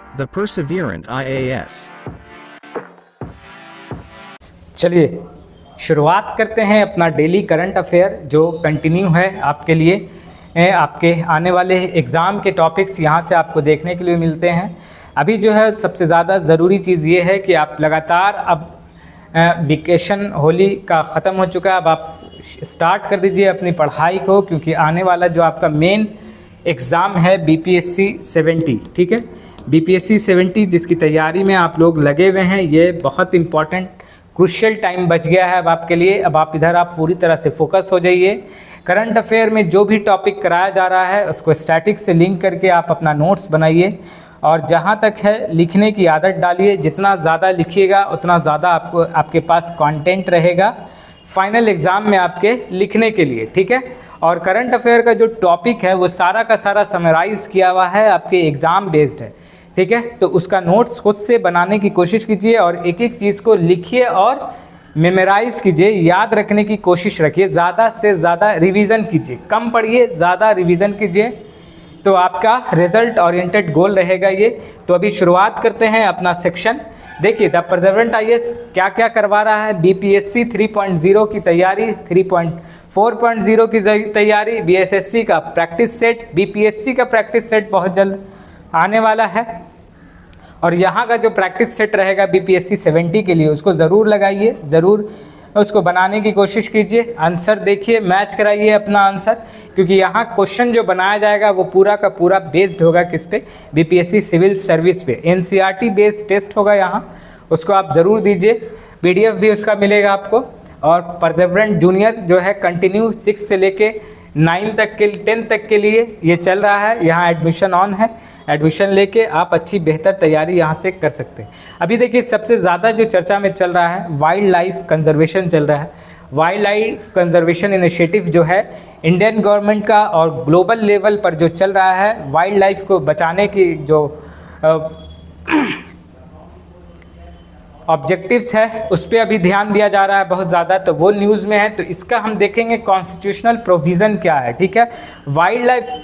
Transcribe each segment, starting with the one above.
The Perseverant IAS. चलिए शुरुआत करते हैं अपना डेली करंट अफेयर जो कंटिन्यू है आपके लिए। आपके आने वाले एग्ज़ाम के टॉपिक्स यहाँ से आपको देखने के लिए मिलते हैं। अभी जो है सबसे ज़्यादा ज़रूरी चीज़ ये है कि आप लगातार अब वेकेशन होली का ख़त्म हो चुका है, अब आप स्टार्ट कर दीजिए अपनी पढ़ाई को, क्योंकि आने वाला जो आपका मेन एग्ज़ाम है BPSC 70, ठीक है, BPSC 70 जिसकी तैयारी में आप लोग लगे हुए हैं। ये बहुत इंपॉर्टेंट क्रूशियल टाइम बच गया है अब आपके लिए। अब आप इधर आप पूरी तरह से फोकस हो जाइए। करंट अफेयर में जो भी टॉपिक कराया जा रहा है उसको स्टैटिक से लिंक करके आप अपना नोट्स बनाइए, और जहाँ तक है लिखने की आदत डालिए। जितना ज़्यादा लिखिएगा उतना ज़्यादा आपको आपके पास कंटेंट रहेगा फाइनल एग्ज़ाम में आपके लिखने के लिए, ठीक है। और करंट अफेयर का जो टॉपिक है वो सारा का सारा समराइज़ किया हुआ है, आपके एग्ज़ाम बेस्ड है, ठीक है। तो उसका नोट्स खुद से बनाने की कोशिश कीजिए और एक एक चीज़ को लिखिए और मेमोराइज़ कीजिए, याद रखने की कोशिश रखिए। ज़्यादा से ज़्यादा रिवीजन कीजिए, कम पढ़िए ज़्यादा रिवीजन कीजिए, तो आपका रिजल्ट ओरिएंटेड गोल रहेगा ये। तो अभी शुरुआत करते हैं अपना सेक्शन। देखिए द परसेवरेंट IAS क्या क्या करवा रहा है। BPSC 3.0 की तैयारी, 3.4.0 की तैयारी, BSSC का प्रैक्टिस सेट, BPSC का प्रैक्टिस सेट बहुत जल्द आने वाला है। और यहाँ का जो प्रैक्टिस सेट रहेगा BPSC 70 के लिए उसको ज़रूर लगाइए, ज़रूर उसको बनाने की कोशिश कीजिए। आंसर देखिए, मैच कराइए अपना आंसर, क्योंकि यहाँ क्वेश्चन जो बनाया जाएगा वो पूरा का पूरा बेस्ड होगा किस पे, BPSC सिविल सर्विस पे। NCERT बेस्ड टेस्ट होगा यहाँ, उसको आप ज़रूर दीजिए। PDF भी उसका मिलेगा आपको। और परसेवरेंट जूनियर जो है कंटिन्यू 6 से लेके 9 तक के 10 तक के लिए ये चल रहा है। यहाँ एडमिशन ऑन है, एडमिशन लेके आप अच्छी बेहतर तैयारी यहाँ से कर सकते हैं। अभी देखिए सबसे ज़्यादा जो चर्चा में चल रहा है वाइल्ड लाइफ कंजर्वेशन चल रहा है। वाइल्ड लाइफ कंजर्वेशन इनिशिएटिव जो है इंडियन गवर्नमेंट का और ग्लोबल लेवल पर जो चल रहा है, वाइल्ड लाइफ को बचाने की जो ऑब्जेक्टिव्स है उस पर अभी ध्यान दिया जा रहा है बहुत ज़्यादा, तो वो न्यूज़ में है। तो इसका हम देखेंगे कॉन्स्टिट्यूशनल प्रोविज़न क्या है, ठीक है। वाइल्ड लाइफ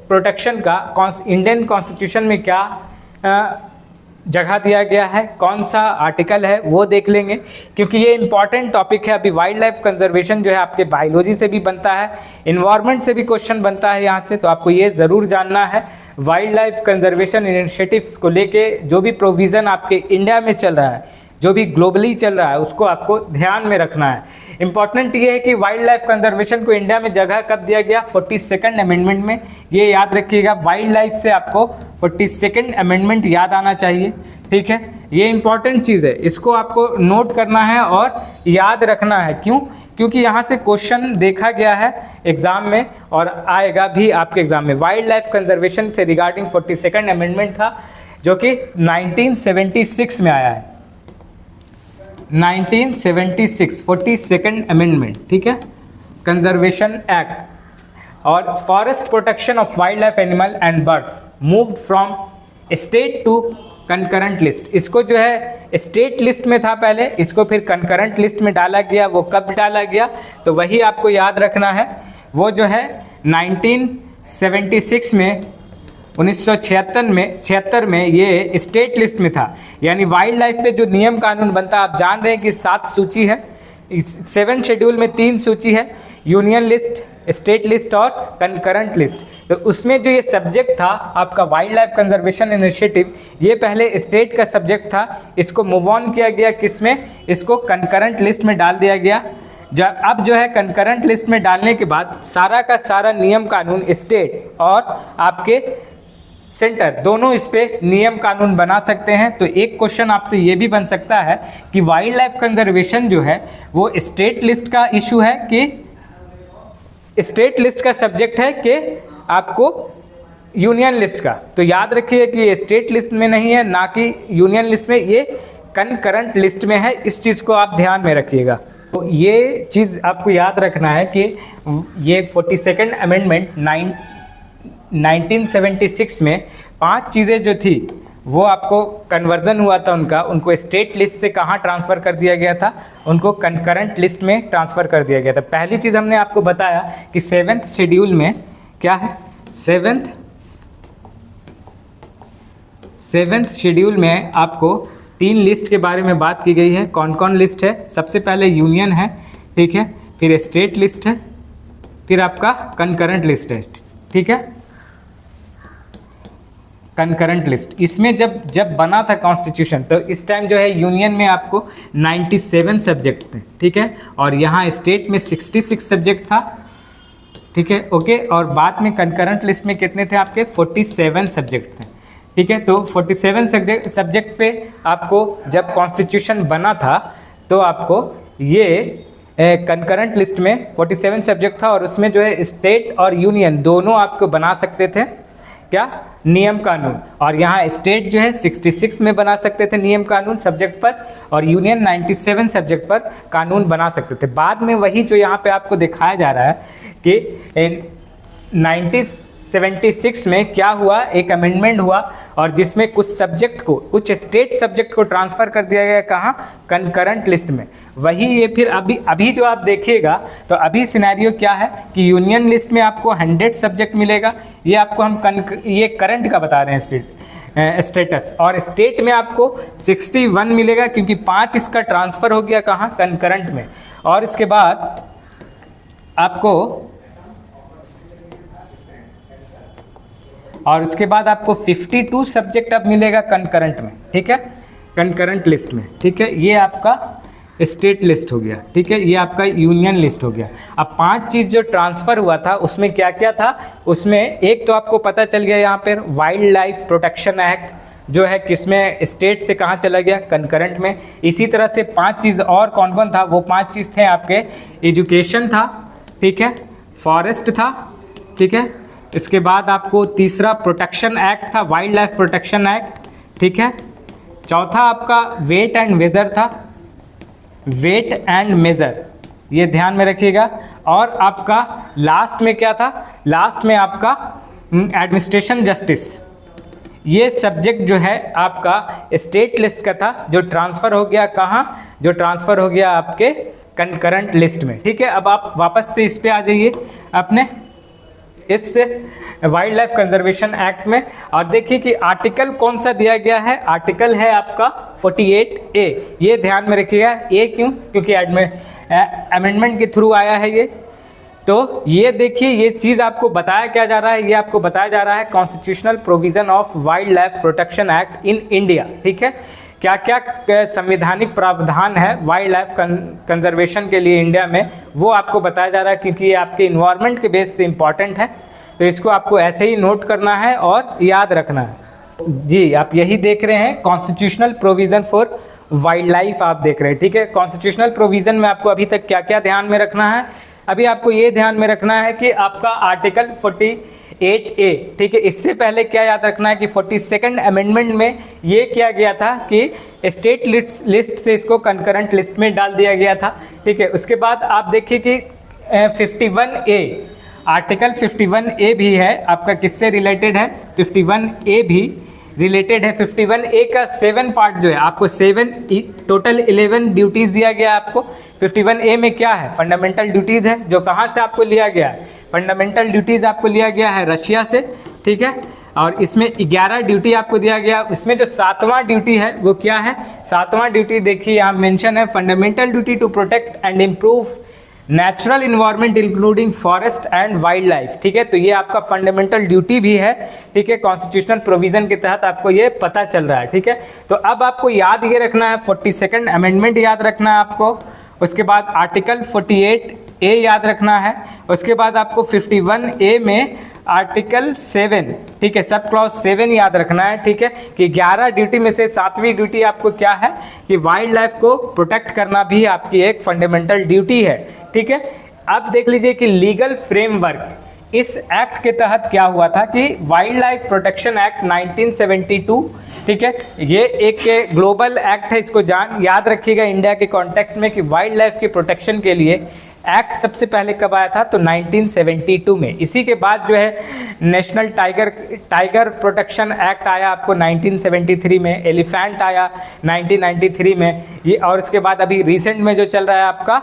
प्रोटेक्शन का इंडियन कॉन्स्टिट्यूशन में क्या जगह दिया गया है, कौन सा आर्टिकल है वो देख लेंगे, क्योंकि ये इंपॉर्टेंट टॉपिक है। अभी वाइल्ड लाइफ कंजर्वेशन जो है आपके बायोलॉजी से भी बनता है, इन्वायरमेंट से भी क्वेश्चन बनता है यहाँ से, तो आपको ये ज़रूर जानना है। वाइल्ड लाइफ कंजर्वेशन इनिशिएटिव्स को लेके जो भी प्रोविज़न आपके इंडिया में चल रहा है, जो भी ग्लोबली चल रहा है, उसको आपको ध्यान में रखना है। इंपॉर्टेंट ये है कि वाइल्ड लाइफ कंजर्वेशन को इंडिया में जगह कब दिया गया, 42nd अमेंडमेंट में, ये याद रखिएगा। वाइल्ड लाइफ से आपको 42nd अमेंडमेंट याद आना चाहिए, ठीक है। ये इंपॉर्टेंट चीज़ है, इसको आपको नोट करना है और याद रखना है। क्यों? क्योंकि यहाँ से क्वेश्चन देखा गया है एग्जाम में और आएगा भी आपके एग्जाम में। वाइल्ड लाइफ कंजर्वेशन से रिगार्डिंग 42nd अमेंडमेंट था जो कि 1976 में आया है, 1976 42nd अमेंडमेंट, ठीक है, कंजर्वेशन एक्ट। और forest protection of wild life animal and birds moved from state to concurrent list. इसको जो है स्टेट लिस्ट में था पहले, इसको फिर कंकरेंट लिस्ट में डाला गया। वो कब डाला गया तो वही आपको याद रखना है। वो जो है 1976 में 1976 में ये स्टेट लिस्ट में था। यानी वाइल्ड लाइफ पे जो नियम कानून बनता है, आप जान रहे हैं कि 7 सूची है, 7 शेड्यूल में 3 सूची है, यूनियन लिस्ट, स्टेट लिस्ट और कंकरेंट लिस्ट। तो उसमें जो ये सब्जेक्ट था आपका वाइल्ड लाइफ कंजर्वेशन इनिशिएटिव, ये पहले स्टेट का सब्जेक्ट था, इसको मूव ऑन किया गया किस में, इसको कंकरेंट लिस्ट में डाल दिया गया। अब जो है कंकरेंट लिस्ट में डालने के बाद सारा का सारा नियम कानून स्टेट और आपके सेंटर दोनों इस पे नियम कानून बना सकते हैं। तो एक क्वेश्चन आपसे ये भी बन सकता है कि वाइल्ड लाइफ कंजर्वेशन जो है वो स्टेट लिस्ट का इशू है कि स्टेट लिस्ट का सब्जेक्ट है कि आपको यूनियन लिस्ट का। तो याद रखिए कि ये स्टेट लिस्ट में नहीं है, ना कि यूनियन लिस्ट में, ये कंकरेंट लिस्ट में है। इस चीज़ को आप ध्यान में रखिएगा। तो ये चीज़ आपको याद रखना है कि ये 42nd अमेंडमेंट 1976 में 5 चीज़ें जो थी वो आपको कन्वर्जन हुआ था उनका, उनको स्टेट लिस्ट से कहाँ ट्रांसफ़र कर दिया गया था, उनको कंकरेंट लिस्ट में ट्रांसफ़र कर दिया गया था। पहली चीज़ हमने आपको बताया कि 7th शेड्यूल में क्या है, 7th 7th शेड्यूल में आपको 3 लिस्ट के बारे में बात की गई है। कौन कौन लिस्ट है? सबसे पहले यूनियन है, ठीक है, फिर स्टेट लिस्ट है, फिर आपका कंकरेंट लिस्ट है, ठीक है। कंकरेंट लिस्ट, इसमें जब बना था कॉन्स्टिट्यूशन तो इस टाइम जो है यूनियन में आपको 97 सब्जेक्ट थे, ठीक है, और यहाँ स्टेट में 66 सब्जेक्ट था, ठीक है, ओके। और बाद में कंकरेंट लिस्ट में कितने थे आपके? 47 सब्जेक्ट थे, ठीक है। तो 47 सब्जेक्ट पे आपको जब कॉन्स्टिट्यूशन बना था तो आपको ये कंकरेंट लिस्ट में 47 सब्जेक्ट था, और उसमें जो है स्टेट और यूनियन दोनों आपको बना सकते थे क्या? नियम कानून। और यहाँ स्टेट जो है 66 में बना सकते थे नियम कानून सब्जेक्ट पर, और यूनियन 97 सब्जेक्ट पर कानून बना सकते थे। बाद में वही जो यहाँ पे आपको दिखाया जा रहा है कि 1976 में क्या हुआ, एक अमेंडमेंट हुआ, और जिसमें कुछ सब्जेक्ट को, कुछ स्टेट सब्जेक्ट को ट्रांसफ़र कर दिया गया, कहाँ? कंकरेंट लिस्ट में। वही ये फिर अभी जो आप देखिएगा तो अभी सिनेरियो क्या है कि यूनियन लिस्ट में आपको 100 सब्जेक्ट मिलेगा, ये आपको हम ये करंट का बता रहे हैं स्टेटस, और स्टेट में आपको 61 मिलेगा क्योंकि 5 इसका ट्रांसफ़र हो गया कहाँ? कंकरेंट में। और इसके बाद आपको 52 सब्जेक्ट अब मिलेगा कंकरेंट में, ठीक है, कंकरेंट लिस्ट में, ठीक है। ये आपका स्टेट लिस्ट हो गया, ठीक है, ये आपका यूनियन लिस्ट हो गया। अब 5 चीज़ जो ट्रांसफ़र हुआ था उसमें क्या क्या था? उसमें एक तो आपको पता चल गया यहाँ पर वाइल्ड लाइफ प्रोटेक्शन एक्ट जो है किसमें, स्टेट से कहाँ चला गया? कंकरेंट में। इसी तरह से 5 चीज़ और कौन कौन था? वो 5 चीज़ थे आपके, एजुकेशन था, ठीक है, फॉरेस्ट था, ठीक है, इसके बाद आपको तीसरा प्रोटेक्शन एक्ट था, वाइल्ड लाइफ प्रोटेक्शन एक्ट, ठीक है, चौथा आपका वेट एंड मेजर था, वेट एंड मेजर, ये ध्यान में रखिएगा। और आपका लास्ट में क्या था? लास्ट में आपका एडमिनिस्ट्रेशन जस्टिस। ये सब्जेक्ट जो है आपका स्टेट लिस्ट का था, जो ट्रांसफ़र हो गया कहाँ? जो ट्रांसफ़र हो गया आपके कंकरेंट लिस्ट में, ठीक है। अब आप वापस से इस पे आ जाइए अपने इस वाइल्ड लाइफ कंजर्वेशन एक्ट में, और देखिए कि आर्टिकल कौन सा दिया गया है। आर्टिकल है आपका 48A, ये ध्यान में रखिएगा। ए क्यों? क्योंकि अमेंडमेंट के थ्रू आया है ये। तो ये देखिए, ये चीज़ आपको बताया क्या जा रहा है? ये आपको बताया जा रहा है constitutional provision of wild life protection act in India, ठीक है। क्या क्या संवैधानिक प्रावधान है वाइल्ड लाइफ कंजर्वेशन के लिए इंडिया में, वो आपको बताया जा रहा है, क्योंकि ये आपके इन्वायरमेंट के बेस से इम्पॉर्टेंट है। तो इसको आपको ऐसे ही नोट करना है और याद रखना है। जी, आप यही देख रहे हैं constitutional provision for wild life, आप देख रहे हैं, ठीक है। कॉन्स्टिट्यूशनल प्रोविज़न में आपको अभी तक क्या क्या ध्यान में रखना है? अभी आपको ये ध्यान में रखना है कि आपका आर्टिकल 48A, ठीक है। इससे पहले क्या याद रखना है कि 42nd अमेंडमेंट में ये किया गया था कि स्टेट लिस्ट से इसको कंकरेंट लिस्ट में डाल दिया गया था, ठीक है। उसके बाद आप देखिए कि 51A, आर्टिकल 51A भी है आपका, किससे रिलेटेड है? 51A भी रिलेटेड है। 51A का 7 पार्ट जो है आपको 7 टोटल 11 ड्यूटीज़ दिया गया है आपको। 51A में क्या है? फंडामेंटल ड्यूटीज़ है, जो कहाँ से आपको लिया गया है? फंडामेंटल ड्यूटीज़ आपको लिया गया है रशिया से, ठीक है। और इसमें 11 ड्यूटी आपको दिया गया। इसमें जो 7वां ड्यूटी है वो क्या है? 7वां ड्यूटी देखिए यहाँ मेंशन है, fundamental duty to protect and improve natural environment including forest and wild life, ठीक है। तो ये आपका फंडामेंटल ड्यूटी भी है, ठीक है, कॉन्स्टिट्यूशनल प्रोविजन के तहत आपको ये पता चल रहा है, ठीक है। तो अब आपको याद ये रखना है 42nd अमेंडमेंट याद रखना है आपको, उसके बाद आर्टिकल 48A याद रखना है, उसके बाद आपको 51A में आर्टिकल 7, ठीक है, सब क्लॉज 7 याद रखना है, ठीक है, कि 11 ड्यूटी में से 7वीं ड्यूटी आपको क्या है कि वाइल्ड लाइफ को प्रोटेक्ट करना भी आपकी एक फंडामेंटल ड्यूटी है, ठीक है। अब देख लीजिए कि लीगल फ्रेमवर्क इस एक्ट के तहत क्या हुआ था कि वाइल्ड लाइफ प्रोटेक्शन एक्ट 1972, ठीक है, ये एक ग्लोबल एक्ट है, इसको याद रखिएगा इंडिया के कॉन्टेक्स्ट में कि वाइल्ड लाइफ के प्रोटेक्शन के लिए एक्ट सबसे पहले कब आया था? तो 1972 में। इसी के बाद जो है नेशनल टाइगर प्रोटेक्शन एक्ट आया आपको 1973 में, एलिफेंट आया 1993 में, ये, और इसके बाद अभी रिसेंट में जो चल रहा है आपका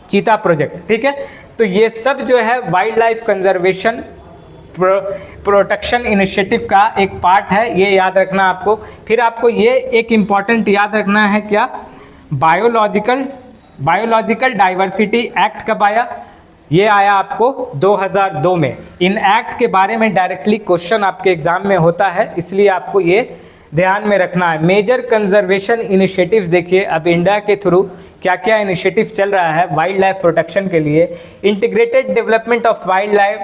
चीता प्रोजेक्ट, ठीक है। तो ये सब जो है wild life conservation protection initiative का एक पार्ट है, ये याद रखना आपको। फिर आपको ये एक इम्पॉर्टेंट याद रखना है क्या, बायोलॉजिकल डाइवर्सिटी एक्ट कब आया, ये आया आपको 2002 में। इन एक्ट के बारे में डायरेक्टली क्वेश्चन आपके एग्जाम में होता है, इसलिए आपको ये ध्यान में रखना है। मेजर कंजर्वेशन इनिशिएटिव्स देखिए अब इंडिया के थ्रू क्या क्या इनिशिएटिव चल रहा है वाइल्ड लाइफ प्रोटेक्शन के लिए। Integrated development of wild life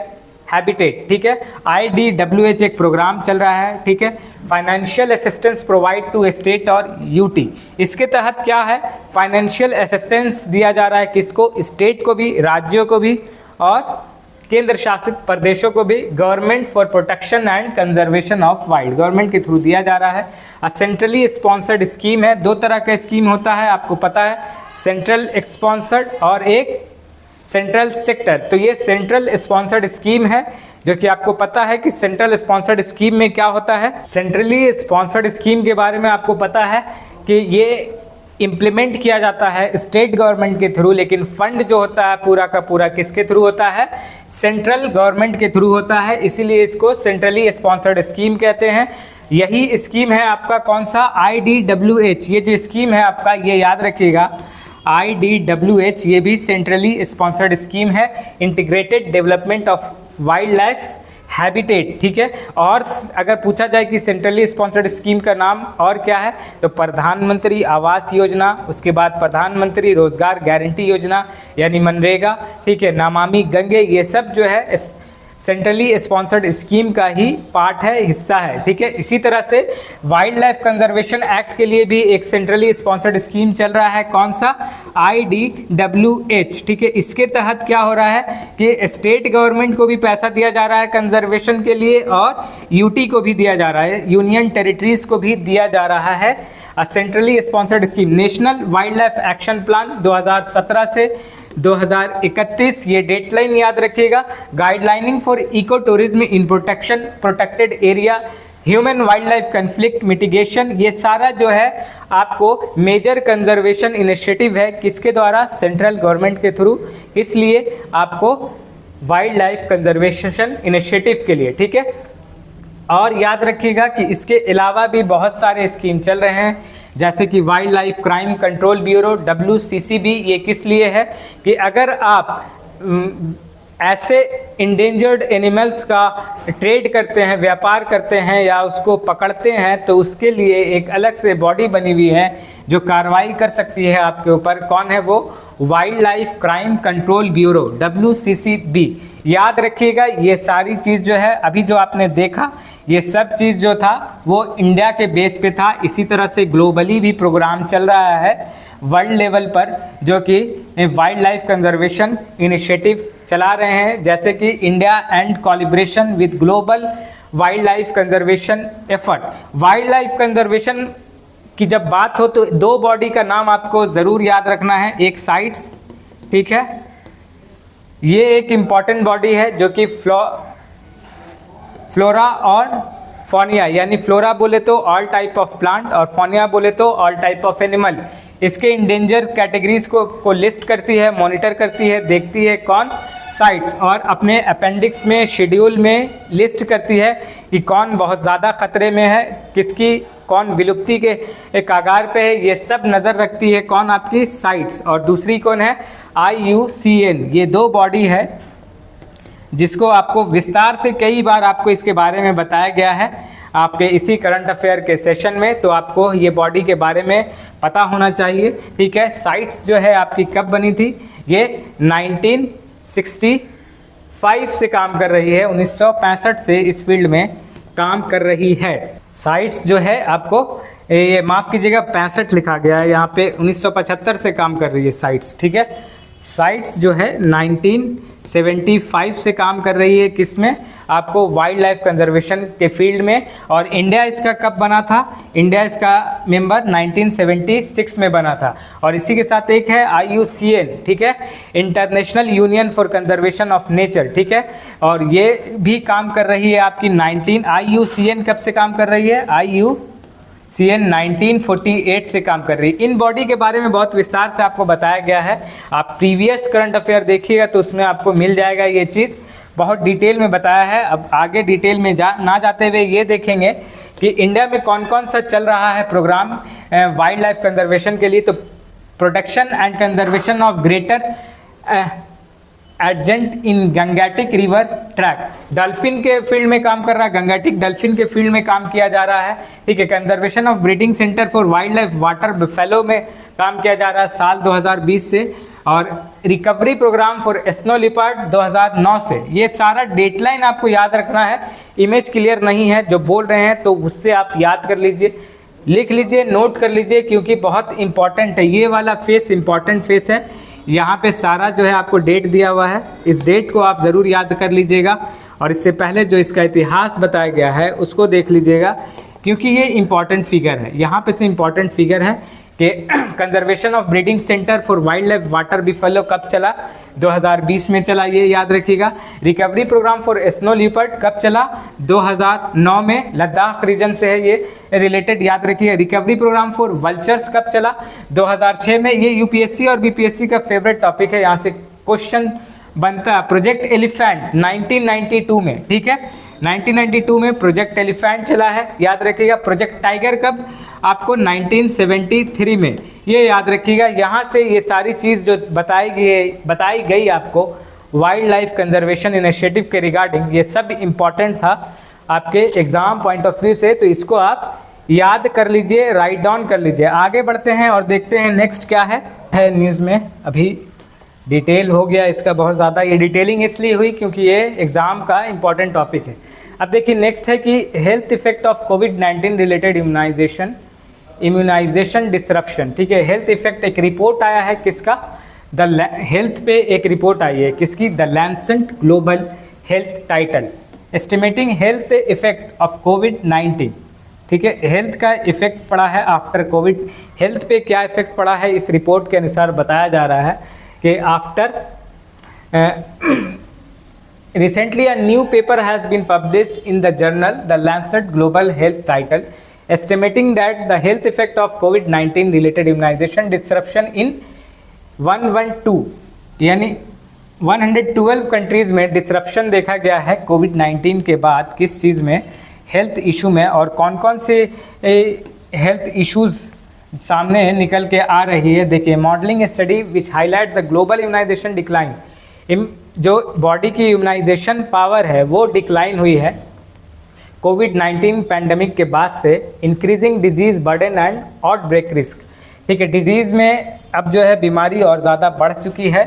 habitat, ठीक है, IDWH एक प्रोग्राम चल रहा है, ठीक है। Financial assistance provide to state और यूटी, इसके तहत क्या है, फाइनेंशियल असिस्टेंस दिया जा रहा है किसको, स्टेट को भी, राज्यों को भी और केंद्र शासित प्रदेशों को भी। Government for protection and conservation of wild, government के थ्रू दिया जा रहा है। सेंट्रली स्पॉन्सर्ड स्कीम है, दो तरह का स्कीम होता है आपको पता है, सेंट्रल स्पॉन्सर्ड और एक सेंट्रल सेक्टर। तो ये सेंट्रल स्पॉन्सर्ड स्कीम है, जो कि आपको पता है कि सेंट्रल स्पॉन्सर्ड स्कीम में क्या होता है। सेंट्रली स्पॉन्सर्ड स्कीम के बारे में आपको पता है कि ये इम्प्लीमेंट किया जाता है स्टेट गवर्नमेंट के थ्रू, लेकिन फंड जो होता है पूरा का पूरा किसके थ्रू होता है, सेंट्रल गवर्नमेंट के थ्रू होता है, इसीलिए इसको सेंट्रली स्पॉन्सर्ड स्कीम कहते हैं। यही स्कीम है आपका कौन सा, IDWH, ये जो स्कीम है आपका ये याद रखिएगा, IDWH ये भी सेंट्रली स्पॉन्सर्ड स्कीम है, integrated development of wild life habitat, ठीक है। और अगर पूछा जाए कि सेंट्रली स्पॉन्सर्ड स्कीम का नाम और क्या है, तो प्रधानमंत्री आवास योजना, उसके बाद प्रधानमंत्री रोजगार गारंटी योजना यानी मनरेगा, ठीक है, नमामि गंगे, ये सब जो है सेंट्रली स्पॉन्सर्ड स्कीम का ही पार्ट है, हिस्सा है, ठीक है। इसी तरह से वाइल्ड लाइफ कंजर्वेशन एक्ट के लिए भी एक सेंट्रली स्पॉन्सर्ड स्कीम चल रहा है, कौन सा, IDWH, ठीक है। इसके तहत क्या हो रहा है कि स्टेट गवर्नमेंट को भी पैसा दिया जा रहा है कंजर्वेशन के लिए और यूटी को भी दिया जा रहा है, यूनियन टेरिटरीज को भी दिया जा रहा है। Centrally sponsored scheme national wildlife action plan 2017 से 2031, ये डेडलाइन याद रखिएगा। Guidelining for ecotourism in protected area, human wildlife conflict mitigation, ये सारा जो है आपको मेजर कंजर्वेशन इनिशिएटिव है, किसके द्वारा, सेंट्रल गवर्नमेंट के थ्रू, इसलिए आपको वाइल्ड लाइफ कंजर्वेशन इनिशिएटिव के लिए, ठीक है। और याद रखिएगा कि इसके अलावा भी बहुत सारे स्कीम चल रहे हैं, जैसे कि wild life crime control bureau WCCB, ये किस लिए है कि अगर आप ऐसे इंडेंजर्ड एनिमल्स का ट्रेड करते हैं, व्यापार करते हैं या उसको पकड़ते हैं, तो उसके लिए एक अलग से बॉडी बनी हुई है जो कार्रवाई कर सकती है आपके ऊपर। कौन है वो, wild life crime control bureau WCCB। याद रखिएगा ये सारी चीज़ जो है अभी जो आपने देखा, ये सब चीज़ जो था वो इंडिया के बेस पे था। इसी तरह से ग्लोबली भी प्रोग्राम चल रहा है वर्ल्ड लेवल पर, जो कि वाइल्ड लाइफ कंजर्वेशन इनिशिएटिव चला रहे हैं, जैसे कि India and collaboration with global wild life conservation effort. Wild life conservation की जब बात हो तो दो बॉडी का नाम आपको ज़रूर याद रखना है, एक साइट्स, ठीक है, ये एक इम्पॉर्टेंट बॉडी है जो कि फ्लोरा और फोनिया, यानी फ्लोरा बोले तो ऑल टाइप ऑफ प्लांट और फोनिया बोले तो ऑल टाइप ऑफ एनिमल, इसके इंडेंजर कैटेगरीज को लिस्ट करती है, मॉनिटर करती है, देखती है कौन, साइट्स, और अपने अपेंडिक्स में शेड्यूल में लिस्ट करती है कि कौन बहुत ज़्यादा खतरे में है, किसकी कौन विलुप्ति के कागार पे है, ये सब नज़र रखती है कौन, आपकी साइट्स। और दूसरी कौन है, IUCN। ये दो बॉडी है जिसको आपको विस्तार से कई बार आपको इसके बारे में बताया गया है आपके इसी करंट अफेयर के सेशन में, तो आपको ये बॉडी के बारे में पता होना चाहिए, ठीक है। साइट्स जो है आपकी कब बनी थी, ये 1965 से काम कर रही है, 1965 से इस फील्ड में काम कर रही है। साइट्स जो है आपको ये माफ़ कीजिएगा 65 लिखा गया है यहाँ पे, 1975 से काम कर रही है साइट्स, ठीक है। साइट्स जो है 1975 से काम कर रही है, किसमें, आपको वाइल्ड लाइफ कंजर्वेशन के फील्ड में। और इंडिया इसका कब बना था, इंडिया इसका मेंबर 1976 में बना था। और इसी के साथ एक है IUCN, ठीक है, international union for conservation of nature, ठीक है, और ये भी काम कर रही है आपकी IUCN कब से काम कर रही है, IUCN 1948 से काम कर रही है। इन बॉडी के बारे में बहुत विस्तार से आपको बताया गया है, आप प्रीवियस करंट अफेयर देखिएगा तो उसमें आपको मिल जाएगा ये चीज़। बहुत डिटेल में बताया है। अब आगे डिटेल में ना जाते हुए ये देखेंगे कि इंडिया में कौन कौन सा चल रहा है प्रोग्राम वाइल्ड लाइफ कंजर्वेशन के लिए। तो protection and conservation of greater adjutant in Gangetic river track, dolphin के फील्ड में काम कर रहा है, गंगेटिक डॉल्फिन के फील्ड में काम किया जा रहा है, ठीक है। Conservation of breeding centre for wildlife water buffalo में काम किया जा रहा है साल 2020 से, और recovery programme for snow leopard 2009 से। ये सारा डेटलाइन आपको याद रखना है। इमेज क्लियर नहीं है जो बोल रहे हैं तो उससे आप याद कर लीजिए, लिख लीजिए, नोट कर लीजिए, क्योंकि बहुत इंपॉर्टेंट है। ये वाला फेस इंपॉर्टेंट फेस है। यहाँ पे सारा जो है आपको डेट दिया हुआ है, इस डेट को आप ज़रूर याद कर लीजिएगा। और इससे पहले जो इसका इतिहास बताया गया है उसको देख लीजिएगा, क्योंकि ये इंपॉर्टेंट फिगर है। यहाँ पे से इंपॉर्टेंट फिगर है कि conservation of breeding centre for wildlife water buffalo कब चला, 2020 में चला, ये याद रखिएगा। Recovery programme for snow leopard कब चला, 2009 में, लद्दाख रीजन से है ये रिलेटेड, याद रखिए। रिकवरी प्रोग्राम फॉर वल्चर्स कब चला, 2006 में। ये यूपीएससी और बीपीएससी का फेवरेट टॉपिक है, यहाँ से क्वेश्चन बनता है। प्रोजेक्ट एलिफेंट 1992 में, ठीक है, 1992 में प्रोजेक्ट एलिफेंट चला है, याद रखिएगा। प्रोजेक्ट टाइगर कब, आपको 1973 में, ये याद रखिएगा। यहाँ से ये सारी चीज़ जो बताई गई आपको वाइल्ड लाइफ कंजर्वेशन इनिशिएटिव के रिगार्डिंग, ये सब इम्पॉर्टेंट था आपके एग्जाम पॉइंट ऑफ व्यू से, तो इसको आप याद कर लीजिए, राइट डाउन कर लीजिए। आगे बढ़ते हैं और देखते हैं नेक्स्ट क्या है न्यूज़ में। अभी डिटेल हो गया इसका बहुत ज़्यादा, ये डिटेलिंग इसलिए हुई क्योंकि ये एग्ज़ाम का इम्पॉर्टेंट टॉपिक है। अब देखिए नेक्स्ट है कि हेल्थ इफेक्ट ऑफ कोविड-19 रिलेटेड इम्यूनाइजेशन डिसरप्शन, ठीक है। हेल्थ इफेक्ट एक रिपोर्ट आया है, किसका, द हेल्थ पे एक रिपोर्ट आई है, किसकी, the Lancet global health title, estimating health effect of कोविड-19, ठीक है। हेल्थ का इफेक्ट पड़ा है आफ्टर कोविड, हेल्थ पे क्या इफेक्ट पड़ा है इस रिपोर्ट के अनुसार बताया जा रहा है कि after recently a new paper has been published in the journal The Lancet Global Health title estimating that the health effect of COVID-19 related immunization disruption in 112 यानी 112 कंट्रीज़ में डिसरप्शन देखा गया है कोविड-19 के बाद, किस चीज़ में, हेल्थ इशू में, और कौन कौन से हेल्थ इश्यूज़ सामने निकल के आ रही है। देखिए, modelling study which highlight the global immunisation decline, जो बॉडी की इम्यूनाइजेशन पावर है वो डिक्लाइन हुई है कोविड-19 पैंडमिक के बाद से, increasing disease burden and outbreak risk, ठीक है। डिजीज़ में अब जो है बीमारी और ज़्यादा बढ़ चुकी है।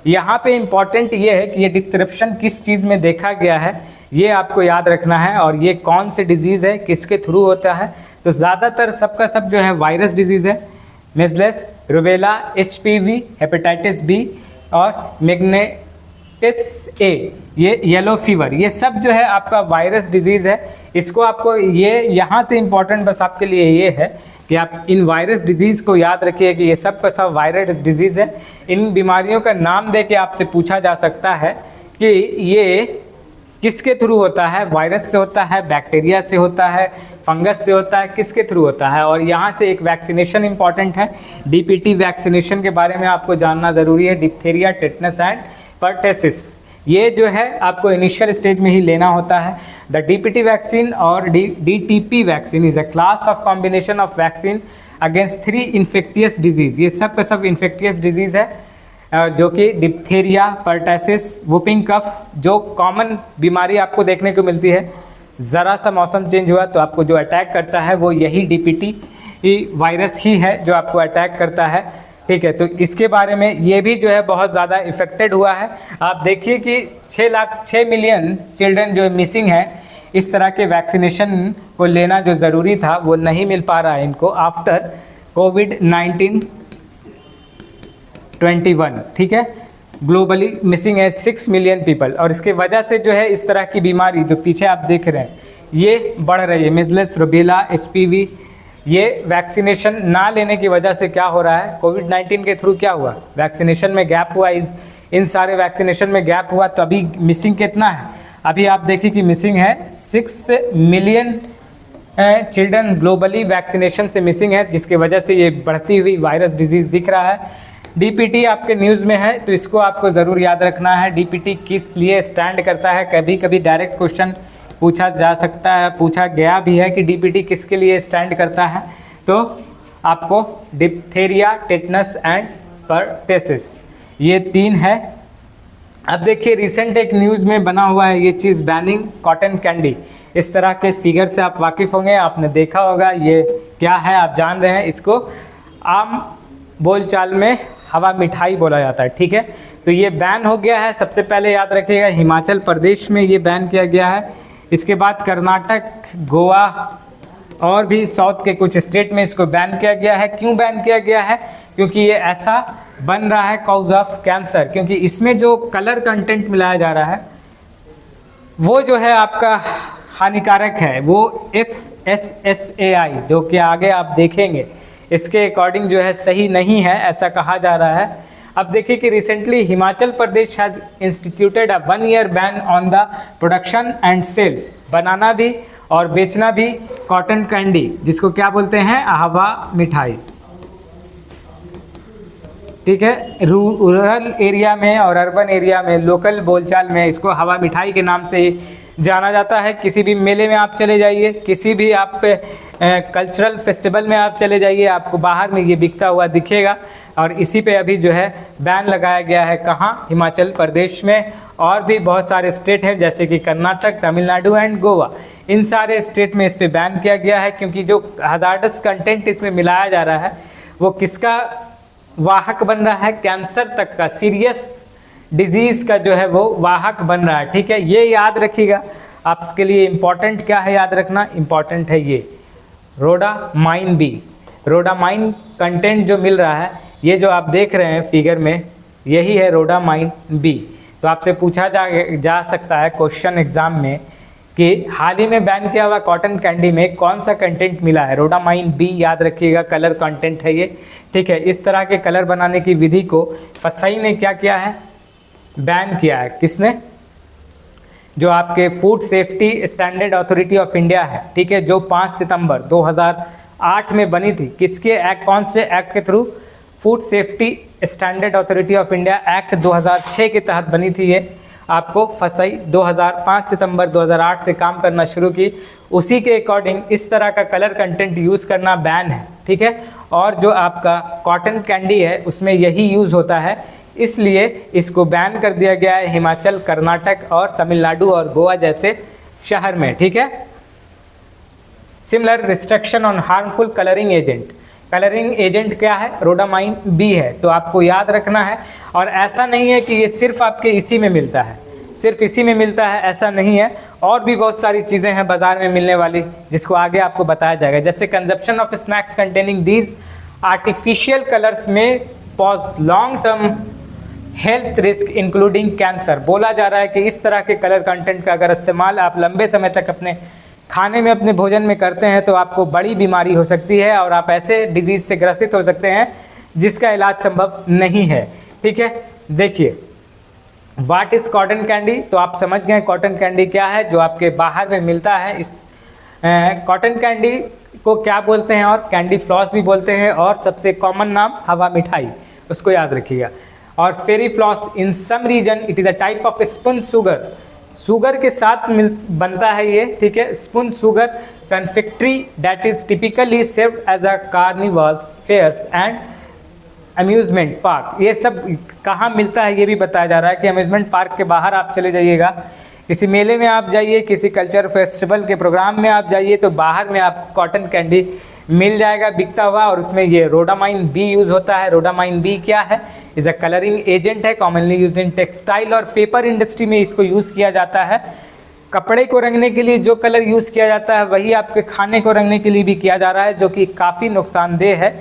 यहाँ पे इम्पॉर्टेंट ये है कि ये डिस्क्रिप्शन किस चीज़ में देखा गया है, ये आपको याद रखना है, और ये कौन से डिजीज़ है, किसके थ्रू होता है। तो ज़्यादातर सबका सब जो है वायरस डिजीज़ है, measles, rubella, HPV, hepatitis B और मैग्नेटिस ए, ये येलो फीवर, ये सब जो है आपका वायरस डिजीज़ है। इसको आपको ये यहाँ से इम्पॉर्टेंट बस आपके लिए ये है कि आप इन वायरस डिजीज़ को याद रखिए कि ये सब का सब वायरस डिजीज़ है। इन बीमारियों का नाम दे के आपसे पूछा जा सकता है कि ये किसके थ्रू होता है, वायरस से होता है, बैक्टीरिया से होता है, फंगस से होता है, किसके थ्रू होता है। और यहाँ से एक वैक्सीनेशन इंपॉर्टेंट है, DPT वैक्सीनेशन के बारे में आपको जानना ज़रूरी है। डिप्थीरिया, टेटनस एंड पर्टेसिस, ये जो है आपको इनिशियल स्टेज में ही लेना होता है। द DPT वैक्सीन और DTP vaccine is a class of combination of vaccine against 3 infectious disease, ये सब का सब इन्फेक्टियस डिजीज़ है, जो कि डिप्थीरिया, पर्टेसिस, वुपिंग कफ, जो कॉमन बीमारी आपको देखने को मिलती है। ज़रा सा मौसम चेंज हुआ तो आपको जो अटैक करता है वो यही DPT वायरस ही है जो आपको अटैक करता है, ठीक है। तो इसके बारे में ये भी जो है बहुत ज़्यादा इफ़ेक्टेड हुआ है। आप देखिए कि 6 मिलियन चिल्ड्रन जो मिसिंग है, इस तरह के वैक्सीनेशन को लेना जो ज़रूरी था वो नहीं मिल पा रहा है इनको आफ्टर कोविड-19 21, ठीक है। ग्लोबली मिसिंग है 6 मिलियन पीपल, और इसके वजह से जो है इस तरह की बीमारी जो पीछे आप देख रहे हैं ये बढ़ रही है। मिजल्स, रूबेला, HPV, ये वैक्सीनेशन ना लेने की वजह से क्या हो रहा है, कोविड-19 के थ्रू क्या हुआ, वैक्सीनेशन में गैप हुआ, इन सारे वैक्सीनेशन में गैप हुआ, तो अभी मिसिंग कितना है, अभी आप देखिए कि मिसिंग है 6 मिलियन चिल्ड्रन ग्लोबली वैक्सीनेशन से मिसिंग है, जिसकी वजह से ये बढ़ती हुई वायरस डिजीज़ दिख रहा है। डीपीटी आपके न्यूज़ में है तो इसको आपको ज़रूर याद रखना है। डीपीटी किस लिए स्टैंड करता है, कभी कभी डायरेक्ट क्वेश्चन पूछा जा सकता है, पूछा गया भी है कि डीपीटी किसके लिए स्टैंड करता है। तो आपको डिप्थेरिया, टेटनस एंड परटेसिस, ये 3 है। अब देखिए रिसेंट एक न्यूज़ में बना हुआ है ये चीज़, बैनिंग कॉटन कैंडी। इस तरह के फिगर से आप वाकिफ़ होंगे, आपने देखा होगा ये क्या है, आप जान रहे हैं। इसको आम बोलचाल में हवा मिठाई बोला जाता है, ठीक है। तो ये बैन हो गया है। सबसे पहले याद रखिएगा हिमाचल प्रदेश में ये बैन किया गया है। इसके बाद कर्नाटक, गोवा और भी साउथ के कुछ स्टेट में इसको बैन किया गया है। क्यों बैन किया गया है? क्योंकि ये ऐसा बन रहा है कॉज ऑफ कैंसर, क्योंकि इसमें जो कलर कंटेंट मिलाया जा रहा है वो जो है आपका हानिकारक है। वो FSSAI जो कि आगे आप देखेंगे इसके अकॉर्डिंग जो है सही नहीं है, ऐसा कहा जा रहा है। अब देखिए कि recently Himachal Pradesh has instituted a 1 year ban on the production and sale, बनाना भी और बेचना भी कॉटन कैंडी, जिसको क्या बोलते हैं, हवा मिठाई, ठीक है। रूरल एरिया में और अर्बन एरिया में लोकल बोलचाल में इसको हवा मिठाई के नाम से ही जाना जाता है। किसी भी मेले में आप चले जाइए, किसी भी आप कल्चरल फेस्टिवल में आप चले जाइए, आपको बाहर में ये बिकता हुआ दिखेगा। और इसी पे अभी जो है बैन लगाया गया है, कहाँ, हिमाचल प्रदेश में। और भी बहुत सारे स्टेट हैं जैसे कि कर्नाटक, तमिलनाडु एंड गोवा, इन सारे स्टेट में इस पर बैन किया गया है। क्योंकि जो हजार्डस कंटेंट इसमें मिलाया जा रहा है वो किसका वाहक बन रहा है, कैंसर तक का, सीरियस डिजीज़ का जो है वो वाहक बन रहा है, ठीक है। ये याद रखिएगा, आपके लिए इम्पॉर्टेंट क्या है याद रखना, इम्पॉर्टेंट है ये रोडामाइन बी। रोडामाइन कंटेंट जो मिल रहा है, ये जो आप देख रहे हैं फिगर में, यही है रोडामाइन बी। तो आपसे पूछा जा सकता है क्वेश्चन एग्जाम में कि हाल ही में बैन किया हुआ कॉटन कैंडी में कौन सा कंटेंट मिला है, रोडामाइन बी। याद रखिएगा कलर कंटेंट है ये, ठीक है। इस तरह के कलर बनाने की विधि को फसाई ने क्या किया है, बैन किया है। किसने? जो आपके food safety standard authority of India है, ठीक है, जो 5 सितंबर 2008 में बनी थी। किसके एक्ट, कौन से एक्ट के through? Food safety standard authority of India act 2006 के तहत बनी थी ये। आपको फसाई 5 सितंबर 2008 से काम करना शुरू की। उसी के अकॉर्डिंग इस तरह का कलर कंटेंट यूज़ करना बैन है, ठीक है। और जो आपका कॉटन कैंडी है उसमें यही यूज़ होता है, इसलिए इसको बैन कर दिया गया है हिमाचल, कर्नाटक और तमिलनाडु और गोवा जैसे शहर में, ठीक है। Similar restriction on harmful colouring agent. Colouring agent क्या है? रोडामाइन बी है। तो आपको याद रखना है। और ऐसा नहीं है कि ये सिर्फ आपके इसी में मिलता है, सिर्फ इसी में मिलता है, ऐसा नहीं है। और भी बहुत सारी चीज़ें हैं बाज़ार में मिलने वाली, जिसको आगे आपको बताया जाएगा। जैसे consumption of snacks containing these artificial colours may pose long term health risk including cancer. बोला जा रहा है कि इस तरह के कलर कंटेंट का अगर इस्तेमाल आप लंबे समय तक अपने खाने में, अपने भोजन में करते हैं तो आपको बड़ी बीमारी हो सकती है और आप ऐसे डिजीज़ से ग्रसित हो सकते हैं जिसका इलाज संभव नहीं है, ठीक है। देखिए व्हाट इज़ कॉटन कैंडी, तो आप समझ गए कॉटन कैंडी क्या है, जो आपके बाहर में मिलता है। इस कॉटन कैंडी को क्या बोलते हैं, और कैंडी फ्लॉस भी बोलते हैं, और सबसे कॉमन नाम हवा मिठाई, उसको याद रखिएगा। और fairy floss in some region it is a type of spun sugar, sugar के साथ बनता है ये, ठीक है। Spun sugar confectionery that is typically served as a carnivals, fairs and amusement park. ये सब कहाँ मिलता है ये भी बताया जा रहा है कि अम्यूजमेंट पार्क के बाहर आप चले जाइएगा, किसी मेले में आप जाइए, किसी कल्चर फेस्टिवल के प्रोग्राम में आप जाइए, तो बाहर में आपको कॉटन कैंडी मिल जाएगा बिकता हुआ। और उसमें ये रोडामाइन बी यूज़ होता है। रोडामाइन बी क्या है? इज़ अ कलरिंग एजेंट है, कॉमनली यूज्ड इन टेक्सटाइल और पेपर इंडस्ट्री में इसको यूज़ किया जाता है। कपड़े को रंगने के लिए जो कलर यूज़ किया जाता है वही आपके खाने को रंगने के लिए भी किया जा रहा है, जो कि काफ़ी नुकसानदेह है,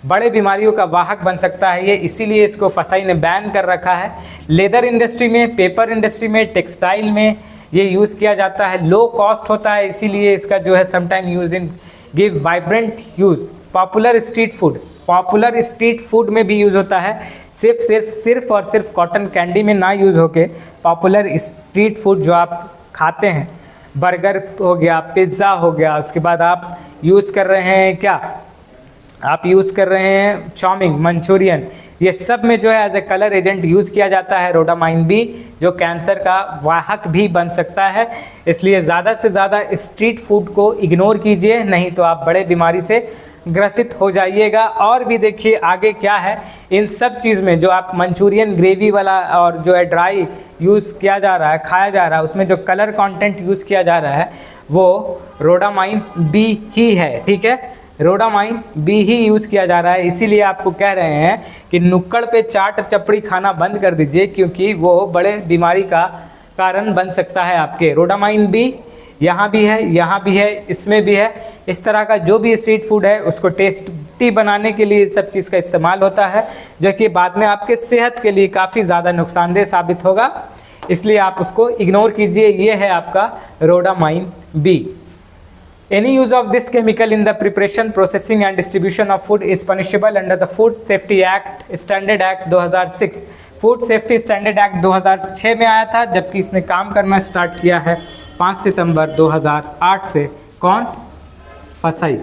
बड़े बीमारियों का वाहक बन सकता है ये, इसीलिए इसको फसाई ने बैन कर रखा है। लेदर इंडस्ट्री में, पेपर इंडस्ट्री में, टेक्सटाइल में ये यूज़ किया जाता है। लो कॉस्ट होता है, इसीलिए इसका जो है sometime use in give vibrant use. Popular street food, popular street food में भी यूज़ होता है, सिर्फ और सिर्फ कॉटन कैंडी में ना यूज़ होके पॉपुलर स्ट्रीट फूड जो आप खाते हैं, बर्गर हो गया, पिज़्ज़ा हो गया, उसके बाद आप यूज़ कर रहे हैं क्या, आप यूज़ कर रहे हैं चाउमीन, मंचूरियन, ये सब में जो है as a colour agent use किया जाता है रोडामाइन बी, जो कैंसर का वाहक भी बन सकता है। इसलिए ज़्यादा से ज़्यादा स्ट्रीट फूड को इग्नोर कीजिए, नहीं तो आप बड़े बीमारी से ग्रसित हो जाइएगा। और भी देखिए आगे क्या है, इन सब चीज़ में जो आप मंचूरियन ग्रेवी वाला और जो है ड्राई यूज़ किया जा रहा है, खाया जा रहा है, उसमें जो कलर कंटेंट यूज़ किया जा रहा है वो रोडामाइन बी ही है, ठीक है। रोडामाइन बी ही यूज़ किया जा रहा है, इसीलिए आपको कह रहे हैं कि नुक्कड़ पे चाट चपड़ी खाना बंद कर दीजिए, क्योंकि वो बड़े बीमारी का कारण बन सकता है आपके। रोडामाइन बी यहाँ भी है, यहाँ भी है, इसमें भी है। इस तरह का जो भी स्ट्रीट फूड है उसको टेस्टी बनाने के लिए सब चीज़ का इस्तेमाल होता है, जो कि बाद में आपके सेहत के लिए काफ़ी ज़्यादा नुकसानदेह साबित होगा, इसलिए आप उसको इग्नोर कीजिए। ये है आपका rhodamine B. Any use of this chemical in the preparation, processing and distribution of food is punishable under the Food Safety Act, Standard Act 2006। Food safety standard act 2006 में आया था, जबकि इसने काम करना स्टार्ट किया है 5 सितंबर 2008 से। कौन? फसाई।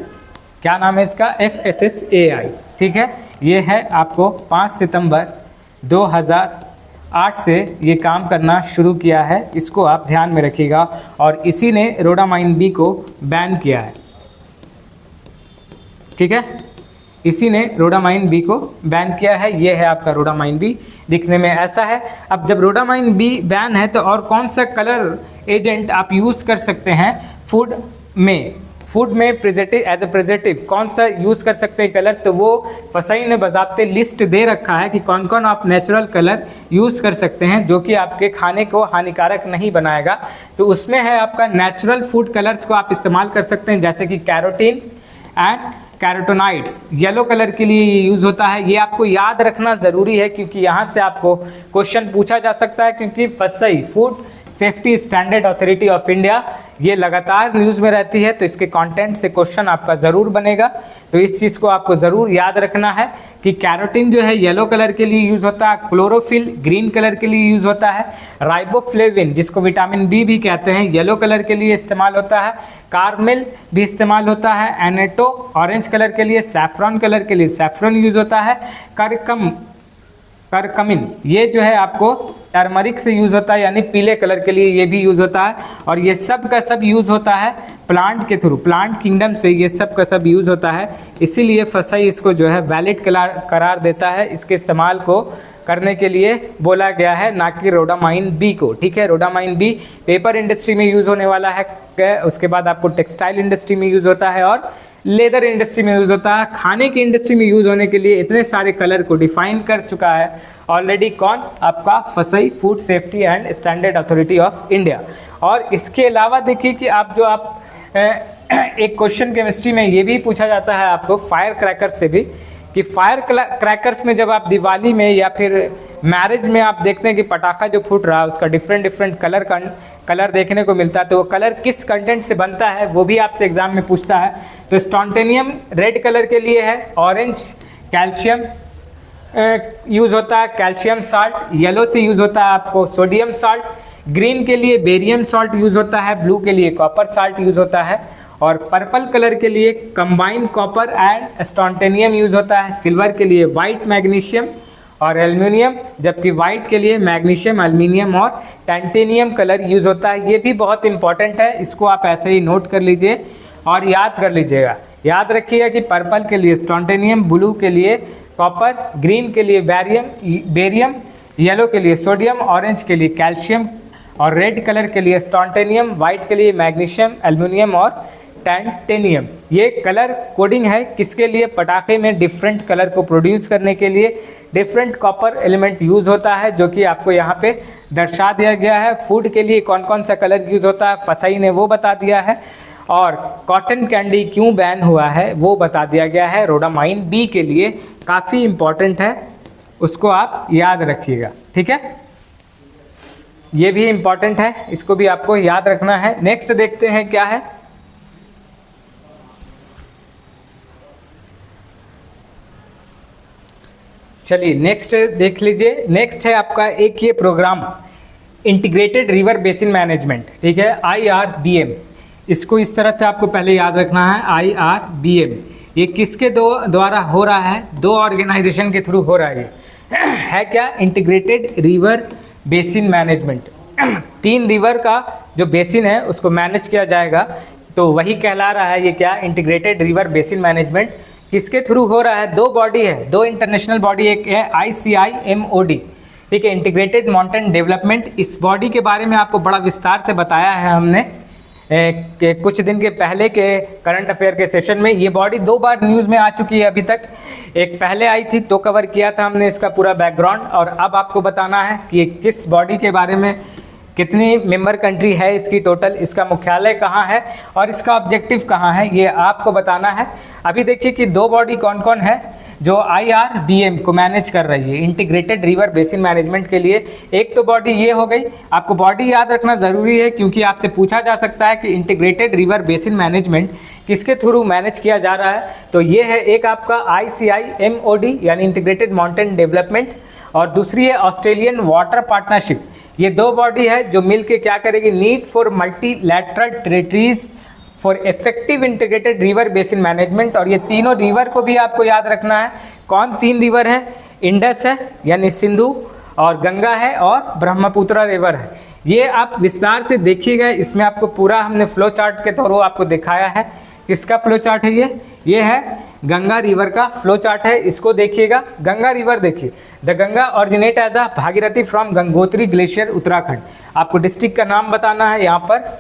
क्या नाम है इसका? FSSAI, ठीक है। ये है आपको 5 सितंबर 2008 से ये काम करना शुरू किया है, इसको आप ध्यान में रखिएगा। और इसी ने रोडामाइन बी को बैन किया है, ठीक है। इसी ने रोडामाइन बी को बैन किया है। ये है आपका रोडामाइन बी, दिखने में ऐसा है। अब जब रोडामाइन बी बैन है तो और कौन सा कलर एजेंट आप यूज़ कर सकते हैं फूड में? फूड में प्रिजर्वेटिव, एज ए प्रिजर्वेटिव कौन सा यूज़ कर सकते हैं कलर? तो वो फसाई ने बज़ाब्ते लिस्ट दे रखा है कि कौन कौन आप नेचुरल कलर यूज़ कर सकते हैं जो कि आपके खाने को हानिकारक नहीं बनाएगा। तो उसमें है आपका नेचुरल फूड कलर्स को आप इस्तेमाल कर सकते हैं, जैसे कि कैरोटीन एंड कैरोटोनाइड्स। येलो कलर के लिए ये यूज़ होता है। ये आपको याद रखना ज़रूरी है, क्योंकि यहाँ से आपको क्वेश्चन पूछा जा सकता है, क्योंकि फसाई food safety standard authority of India ये लगातार न्यूज़ में रहती है, तो इसके कंटेंट से क्वेश्चन आपका ज़रूर बनेगा। तो इस चीज़ को आपको ज़रूर याद रखना है कि कैरोटीन जो है येलो कलर के लिए यूज़ होता है, क्लोरोफिल ग्रीन कलर के लिए यूज़ होता है, राइबोफ्लेविन जिसको विटामिन बी भी कहते हैं येलो कलर के लिए इस्तेमाल होता है, कार्मेल भी इस्तेमाल होता है, एनेटो ऑरेंज कलर के लिए, सैफ्रॉन कलर के लिए सैफ्रॉन यूज़ होता है, करकमिन ये जो है आपको टर्मरिक से यूज़ होता है, यानी पीले कलर के लिए ये भी यूज़ होता है। और ये सब का सब यूज़ होता है प्लांट के थ्रू, प्लांट किंगडम से ये सब का सब यूज़ होता है। इसीलिए फसाई इसको जो है वैलिड करार देता है, इसके इस्तेमाल को करने के लिए बोला गया है, ना कि रोडामाइन बी को, ठीक है। रोडामाइन बी पेपर इंडस्ट्री में यूज़ होने वाला है, उसके बाद आपको टेक्सटाइल इंडस्ट्री में यूज़ होता है और लेदर इंडस्ट्री में यूज़ होता है। खाने की इंडस्ट्री में यूज़ होने के लिए इतने सारे कलर को डिफाइन कर चुका है ऑलरेडी कौन? आपका फसाई food safety and standard authority of India. और इसके अलावा देखिए कि एक क्वेश्चन केमिस्ट्री में ये भी पूछा जाता है आपको फायर क्रैकर्स से भी, कि फायर क्रैकर्स में जब आप दिवाली में या फिर मैरिज में आप देखते हैं कि पटाखा जो फूट रहा है उसका डिफरेंट कलर देखने को मिलता है, तो वो कलर किस कंटेंट से बनता है वो भी आपसे एग्जाम में पूछता है। तो स्टॉन्टेनियम रेड कलर के लिए है, ऑरेंज कैल्शियम यूज़ होता है, कैल्शियम साल्ट, येलो से यूज़ होता है आपको सोडियम साल्ट, ग्रीन के लिए बेरियम साल्ट यूज़ होता है, ब्लू के लिए कॉपर साल्ट यूज़ होता है, और पर्पल कलर के लिए कंबाइंड कॉपर एंड स्टॉन्टेनियम यूज़ होता है, सिल्वर के लिए वाइट मैग्नीशियम और एल्युमिनियम, जबकि वाइट के लिए मैग्नीशियम, एल्युमिनियम और टाइटेनियम कलर यूज़ होता है। ये भी बहुत इंपॉर्टेंट है, इसको आप ऐसे ही नोट कर लीजिए और याद कर लीजिएगा। याद रखिएगा कि पर्पल के लिए स्टॉन्टेनियम, ब्लू के लिए कॉपर, ग्रीन के लिए बेरियम, येलो के लिए सोडियम, ऑरेंज के लिए कैल्शियम और रेड कलर के लिए स्टॉन्टेनियम, वाइट के लिए मैग्नीशियम, एल्युमिनियम और टाइटेनियम। ये कलर कोडिंग है किसके लिए? पटाखे में डिफरेंट कलर को प्रोड्यूस करने के लिए डिफरेंट कॉपर एलिमेंट यूज़ होता है, जो कि आपको यहाँ पे दर्शा दिया गया है। फूड के लिए कौन कौन सा कलर यूज़ होता है फसाई ने वो बता दिया है, और कॉटन कैंडी क्यों बैन हुआ है वो बता दिया गया है रोडामाइन बी के लिए। काफ़ी इम्पॉर्टेंट है, उसको आप याद रखिएगा, ठीक है। ये भी इम्पॉर्टेंट है, इसको भी आपको याद रखना है। नेक्स्ट देखते हैं क्या है। चलिए नेक्स्ट देख लीजिए। नेक्स्ट है आपका एक ये programme integrated river basin management, ठीक है, IRBM। इसको इस तरह से आपको पहले याद रखना है, IRBM। ये किसके द्वारा हो रहा है? दो ऑर्गेनाइजेशन के थ्रू हो रहा है। है क्या, integrated river basin management. 3 river का जो बेसिन है उसको मैनेज किया जाएगा, तो वही कहला रहा है ये क्या, इंटीग्रेटेड रिवर बेसिन मैनेजमेंट। किसके थ्रू हो रहा है, 2 बॉडी है, 2 इंटरनेशनल बॉडी, एक है ICIMOD, ठीक है, इंटीग्रेटेड माउंटेन डेवलपमेंट। इस बॉडी के बारे में आपको बड़ा विस्तार से बताया है हमने कुछ दिन के पहले के करंट अफेयर के सेशन में। ये बॉडी 2 बार न्यूज़ में आ चुकी है अभी तक। एक पहले आई थी तो कवर किया था हमने इसका पूरा बैकग्राउंड, और अब आपको बताना है कि ये किस बॉडी के बारे में, कितनी मेंबर कंट्री है इसकी टोटल, इसका मुख्यालय कहाँ है और इसका ऑब्जेक्टिव कहाँ है, ये आपको बताना है। अभी देखिए कि 2 बॉडी कौन कौन है जो IRBM को मैनेज कर रही है, इंटीग्रेटेड रिवर बेसिन मैनेजमेंट के लिए। एक तो बॉडी ये हो गई, आपको बॉडी याद रखना ज़रूरी है क्योंकि आपसे पूछा जा सकता है कि इंटीग्रेटेड रिवर बेसिन मैनेजमेंट किसके थ्रू मैनेज किया जा रहा है। तो ये है एक आपका ICIMOD यानी इंटीग्रेटेड माउंटेन डेवलपमेंट, और दूसरी है ऑस्ट्रेलियन वाटर पार्टनरशिप। ये 2 बॉडी है जो मिलके क्या करेगी, need for multilateral territories for effective integrated river basin management. और ये तीनों रिवर को भी आपको याद रखना है। कौन 3 रिवर है, इंडस है यानी सिंधु, और गंगा है, और ब्रह्मपुत्र रिवर है। ये आप विस्तार से देखिएगा, इसमें आपको पूरा हमने फ्लो चार्ट के तौर आपको दिखाया है। किसका फ्लो चार्ट है ये है गंगा रिवर का फ्लो चार्ट है, इसको देखिएगा। गंगा रिवर देखिए, the Ganga originate as a Bhagirathi from Gangotri glacier Uttarakhand. आपको डिस्ट्रिक्ट का नाम बताना है, यहाँ पर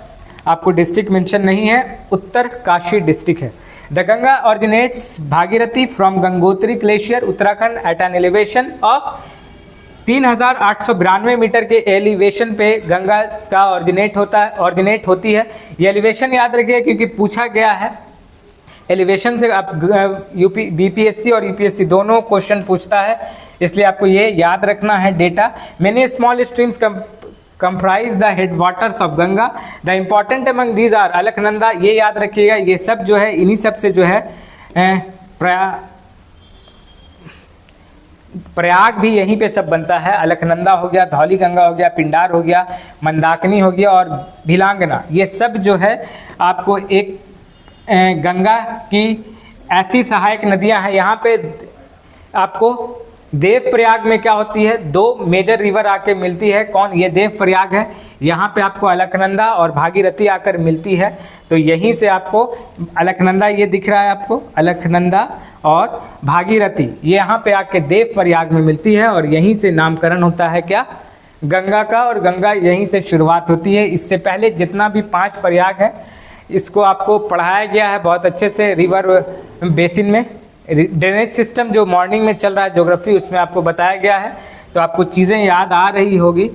आपको डिस्ट्रिक्ट मेंशन नहीं है, उत्तर काशी डिस्ट्रिक्ट है। The Ganga originates Bhagirathi from Gangotri glacier Uttarakhand at an elevation of 3892 metre के एलिवेशन पे गंगा का ऑरिजिनेट होती है। ये एलिवेशन याद रखिए क्योंकि पूछा गया है एलिवेशन से। आप BPSC और UPSC दोनों क्वेश्चन पूछता है, इसलिए आपको ये याद रखना है data. Many small streams comprise the headwaters of Ganga, the important among these are Alaknanda. ये याद रखिएगा, ये सब जो है इन्हीं सब से जो है प्रयाग भी यहीं पे सब बनता है। अलकनंदा हो गया, धौली गंगा हो गया, पिंडार हो गया, मंदाकिनी हो गया और भिलांगना, ये सब जो है आपको एक गंगा की ऐसी सहायक नदियां हैं। यहाँ पे आपको देव प्रयाग में क्या होती है, 2 मेजर रिवर आके मिलती है। कौन, ये देव प्रयाग है। यहाँ पे आपको अलकनंदा और भागीरथी आकर मिलती है, तो यहीं से आपको अलकनंदा ये दिख रहा है आपको, अलकनंदा और भागीरथी ये यहाँ पे आके देव प्रयाग में मिलती है, और यहीं से नामकरण होता है क्या, गंगा का, और गंगा यहीं से शुरुआत होती है। इससे पहले जितना भी 5 प्रयाग है इसको आपको पढ़ाया गया है बहुत अच्छे से रिवर बेसिन में। ड्रेनेज सिस्टम जो मॉर्निंग में चल रहा है ज्योग्राफी, उसमें आपको बताया गया है, तो आपको चीज़ें याद आ रही होगी,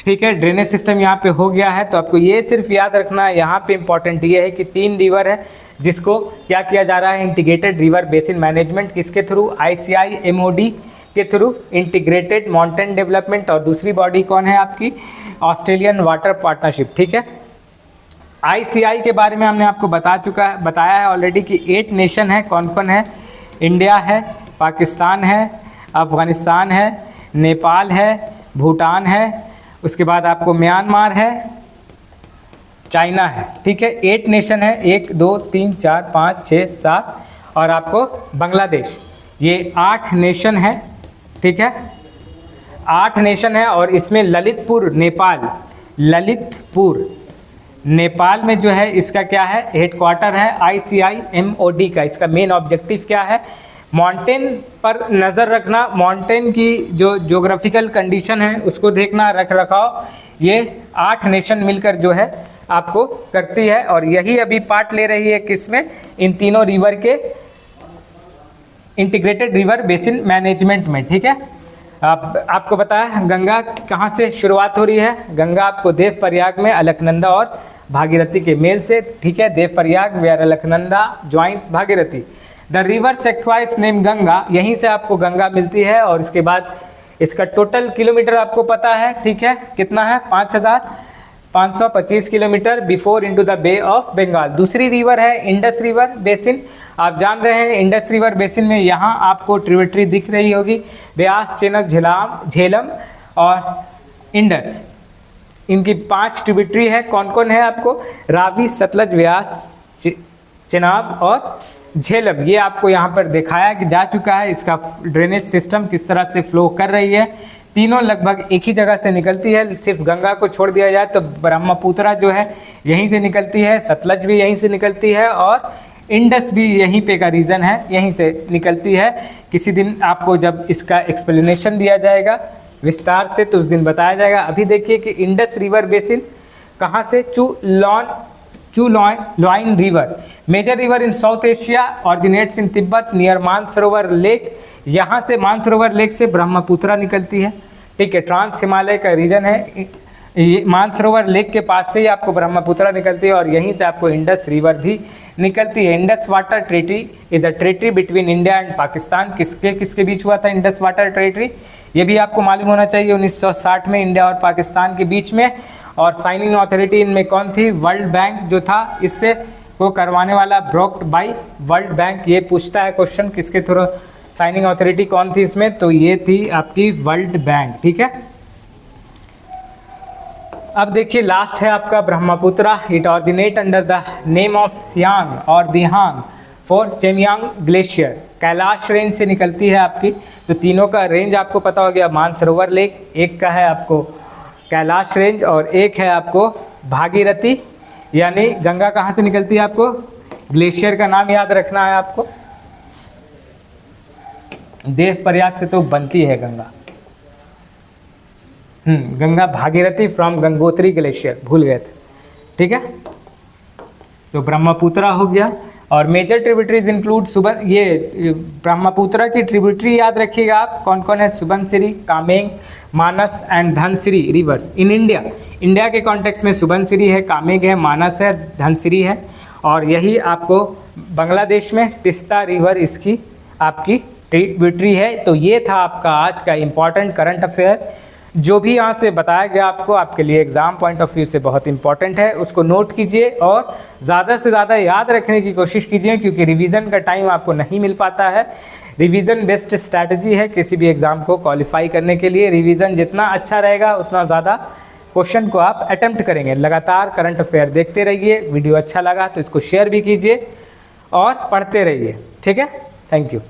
ठीक है। ड्रेनेज सिस्टम यहाँ पे हो गया है, तो आपको ये सिर्फ याद रखना है। यहाँ पे इंपॉर्टेंट ये है कि 3 रिवर है जिसको क्या किया जा रहा है, इंटीग्रेटेड रिवर बेसिन मैनेजमेंट। किसके थ्रू, ICIMOD के थ्रू, इंटीग्रेटेड माउंटेन डेवलपमेंट। और दूसरी बॉडी कौन है आपकी, ऑस्ट्रेलियन वाटर पार्टनरशिप, ठीक है। ICI के बारे में हमने आपको बताया है ऑलरेडी कि 8 नेशन है। कौन कौन है, इंडिया है, पाकिस्तान है, अफ़गानिस्तान है, नेपाल है, भूटान है, उसके बाद आपको म्यांमार है, चाइना है, ठीक है। 8 नेशन है, 1 2 3 4 5 6 7 और आपको बांग्लादेश, ये 8 नेशन है, ठीक है। 8 नेशन है, और इसमें ललितपुर नेपाल में जो है इसका क्या है, हेडक्वार्टर है ICIMOD का। इसका मेन ऑब्जेक्टिव क्या है, माउंटेन पर नज़र रखना, माउंटेन की जो ज्योग्राफिकल कंडीशन है उसको देखना, रख रखाव। ये 8 नेशन मिलकर जो है आपको करती है, और यही अभी पार्ट ले रही है किसमें, इन तीनों रिवर के इंटीग्रेटेड रिवर बेसिन मैनेजमेंट में, ठीक है। आपको बताया गंगा कहाँ से शुरुआत हो रही है, गंगा आपको देव प्रयाग में अलकनंदा और भागीरथी के मेल से, ठीक है। Devprayag where Alaknanda joins Bhagirathi. The river सेक्वाइस नेम गंगा, यहीं से आपको गंगा मिलती है, और इसके बाद इसका टोटल किलोमीटर आपको पता है, ठीक है, कितना है, 5525 kilometre before into the bay of Bengal. दूसरी रिवर है इंडस रिवर बेसिन। आप जान रहे हैं इंडस रिवर बेसिन में यहाँ आपको ट्रिब्यूटरी दिख रही होगी, ब्यास, चेनाब, झेलम और इंडस। इनकी 5 ट्रिब्यूटरी है। कौन कौन है आपको, रावी, सतलज, व्यास, चेनाब और झेलम, ये आपको यहाँ पर दिखाया कि जा चुका है, इसका ड्रेनेज सिस्टम किस तरह से फ्लो कर रही है। तीनों लगभग एक ही जगह से निकलती है, सिर्फ गंगा को छोड़ दिया जाए तो ब्रह्मपुत्रा जो है यहीं से निकलती है, सतलज भी यहीं से निकलती है और इंडस भी यहीं पे का रीज़न है, यहीं से निकलती है। किसी दिन आपको जब इसका एक्सप्लेनेशन दिया जाएगा विस्तार से तो उस दिन बताया जाएगा। अभी देखिए कि इंडस रिवर बेसिन कहाँ से, चू लॉइन river, major river in South Asia, originates in Tibet near Mansarovar lake. यहाँ से मानसरोवर लेक से ब्रह्मपुत्रा निकलती है, ठीक है। ट्रांस हिमालय का रीजन है, ये मानसरोवर लेक के पास से ही आपको ब्रह्मपुत्रा निकलती है और यहीं से आपको इंडस रिवर भी निकलती है। Indus water treaty is a treaty between India and Pakistan. किसके बीच हुआ था इंडस वाटर ट्रेटी, ये भी आपको मालूम होना चाहिए, 1960 में इंडिया और पाकिस्तान के बीच में। और साइनिंग अथॉरिटी इनमें कौन थी, वर्ल्ड बैंक जो था, इससे को करवाने वाला ब्रोक्ड बाय वर्ल्ड बैंक। ये पूछता है क्वेश्चन किसके थ्रू साइनिंग अथॉरिटी कौन थी इसमें, तो ये थी आपकी वर्ल्ड बैंक, ठीक है। अब देखिए लास्ट है आपका Brahmaputra. It originate under the name of Siang और दिहांग फॉर चेमियांग ग्लेशियर। कैलाश रेंज से निकलती है आपकी, तो तीनों का रेंज आपको पता हो गया। मानसरोवर लेक एक का है आपको कैलाश रेंज और एक है आपको भागीरथी, यानी गंगा कहाँ से निकलती है आपको, ग्लेशियर का नाम याद रखना है आपको, देव प्रयाग से तो बनती है गंगा। गंगा भागीरथी फ्रॉम गंगोत्री ग्लेशियर, भूल गए थे, ठीक है। तो ब्रह्मपुत्रा हो गया। और मेजर ट्रिब्यूटरीज इंक्लूड ये ब्रह्मपुत्रा की ट्रिब्यूटरी याद रखिएगा आप, कौन कौन है, Subansiri, Kameng, Manas and Dhansiri rivers in India. India के कॉन्टेक्स्ट में सुबनसिरी है, कामेंग है, मानस है, धनसिरी है। और यही आपको बांग्लादेश में तिस्ता रिवर इसकी आपकी ट्रिब्यूटरी है। तो ये था आपका आज का इम्पॉर्टेंट करंट अफेयर, जो भी यहाँ से बताया गया आपको आपके लिए एग्ज़ाम पॉइंट ऑफ व्यू से बहुत इंपॉर्टेंट है। उसको नोट कीजिए और ज़्यादा से ज़्यादा याद रखने की कोशिश कीजिए, क्योंकि रिवीजन का टाइम आपको नहीं मिल पाता है। रिवीजन बेस्ट स्ट्रैटेजी है किसी भी एग्ज़ाम को क्वालिफाई करने के लिए। रिवीजन जितना अच्छा रहेगा उतना ज़्यादा क्वेश्चन को आप अटेम्प्ट करेंगे। लगातार करंट अफेयर देखते रहिए। वीडियो अच्छा लगा तो इसको शेयर भी कीजिए और पढ़ते रहिए, ठीक है। Thank you.